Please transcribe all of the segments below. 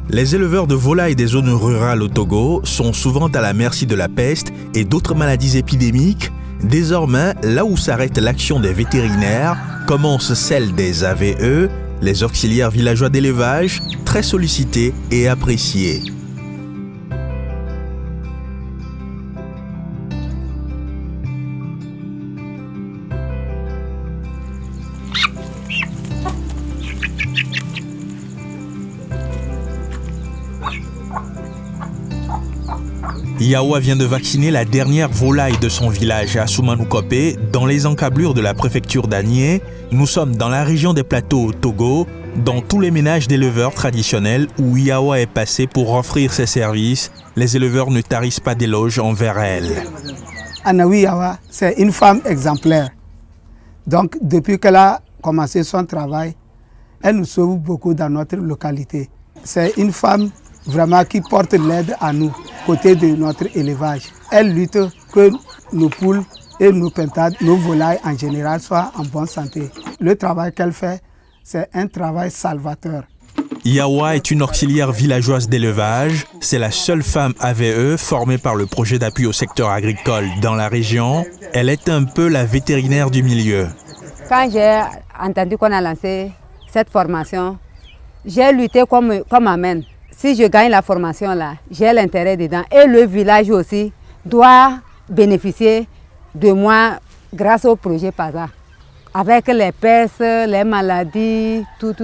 Les éleveurs de volailles des zones rurales au Togo sont souvent à la merci de la peste et d'autres maladies épidémiques. Désormais, là où s'arrête l'action des vétérinaires, commence celle des AVE, les auxiliaires villageois d'élevage, très sollicités et appréciés. Yawa vient de vacciner la dernière volaille de son village à Soumanoukope, dans les encablures de la préfecture d'Anié. Nous sommes dans la région des plateaux au Togo, dans tous les ménages d'éleveurs traditionnels où Yawa est passé pour offrir ses services. Les éleveurs ne tarissent pas d'éloges envers elle. Anawi Yawa, c'est une femme exemplaire. Donc, depuis qu'elle a commencé son travail, elle nous sauve beaucoup dans notre localité. C'est une femme vraiment qui porte l'aide à nous, côté de notre élevage. Elle lutte que nos poules et nos pintades, nos volailles en général soient en bonne santé. Le travail qu'elle fait, c'est un travail salvateur. Yawa est une auxiliaire villageoise d'élevage. C'est la seule femme AVE formée par le projet d'appui au secteur agricole dans la région. Elle est un peu la vétérinaire du milieu. Quand j'ai entendu qu'on a lancé cette formation, j'ai lutté comme amène. Si je gagne la formation là, j'ai l'intérêt dedans. Et le village aussi doit bénéficier de moi grâce au projet PASA. Avec les pestes, les maladies, tout.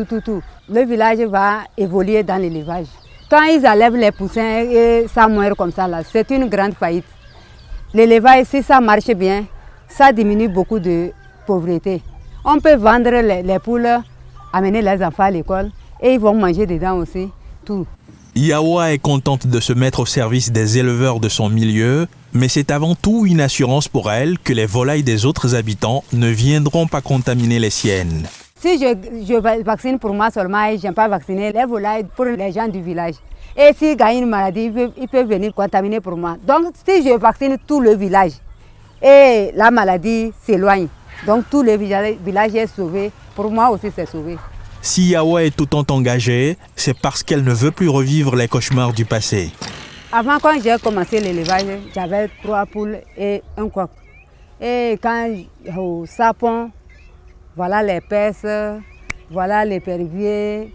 Le village va évoluer dans l'élevage. Quand ils enlèvent les poussins et ça meurt comme ça là, c'est une grande faillite. L'élevage, si ça marche bien, ça diminue beaucoup de pauvreté. On peut vendre les poules, amener les enfants à l'école et ils vont manger dedans aussi, tout. Yawa est contente de se mettre au service des éleveurs de son milieu, mais c'est avant tout une assurance pour elle que les volailles des autres habitants ne viendront pas contaminer les siennes. Si je vaccine pour moi seulement et je n'aime pas vacciner les volailles pour les gens du village. Et s'ils gagnent une maladie, ils peuvent venir contaminer pour moi. Donc si je vaccine tout le village et la maladie s'éloigne, donc tout le village est sauvé, pour moi aussi c'est sauvé. Si Yawa est autant engagée, c'est parce qu'elle ne veut plus revivre les cauchemars du passé. Avant, quand j'ai commencé l'élevage, j'avais 3 poules et un coq. Et quand au sapon, voilà les pestes, voilà les perviers.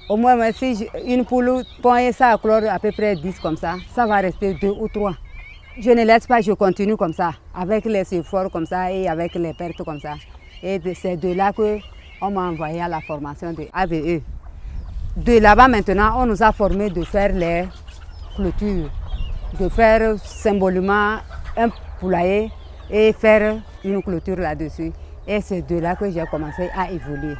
Au moins, si une poule pond ça à chlore à peu près 10 comme ça va rester 2 ou 3. Je ne laisse pas, je continue comme ça, avec les efforts comme ça et avec les pertes comme ça. Et c'est de là que on m'a envoyé à la formation de AVE. De là-bas maintenant, on nous a formés de faire les clôtures, de faire symboliquement un poulailler et faire une clôture là-dessus. Et c'est de là que j'ai commencé à évoluer.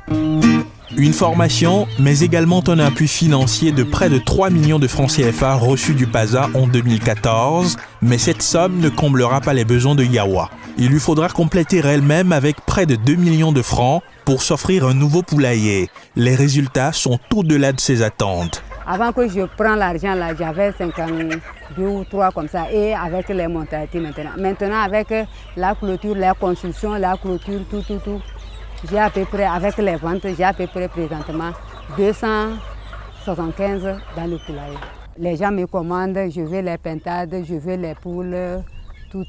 Une formation, mais également un appui financier de près de 3 millions de francs CFA reçus du PASA en 2014. Mais cette somme ne comblera pas les besoins de Yawa. Il lui faudra compléter elle-même avec près de 2 millions de francs pour s'offrir un nouveau poulailler. Les résultats sont au-delà de ses attentes. Avant que je prenne l'argent, là, j'avais 52 ou 3 comme ça, et avec les montagnes maintenant. Maintenant, avec la clôture, la construction, la clôture, tout, j'ai à peu près, avec les ventes, j'ai à peu près présentement 275 dans le poulailler. Les gens me commandent, je veux les pintades, je veux les poules, tout.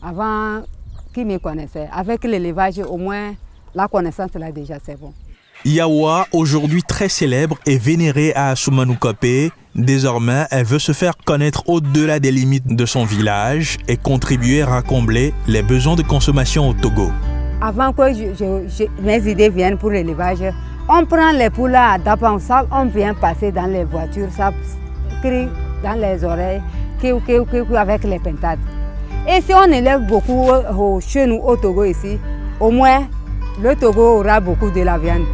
Avant, qui me connaissait? Avec l'élevage, au moins, la connaissance là déjà, c'est bon. Yawa, aujourd'hui très célèbre et vénérée à Soumanoukope, désormais elle veut se faire connaître au-delà des limites de son village et contribuer à combler les besoins de consommation au Togo. Avant que mes idées viennent pour l'élevage, on prend les poules à Dapan, ça, on vient passer dans les voitures, ça crie dans les oreilles, avec les pintades. Et si on élève beaucoup chez nous au Togo ici, au moins le Togo aura beaucoup de la viande.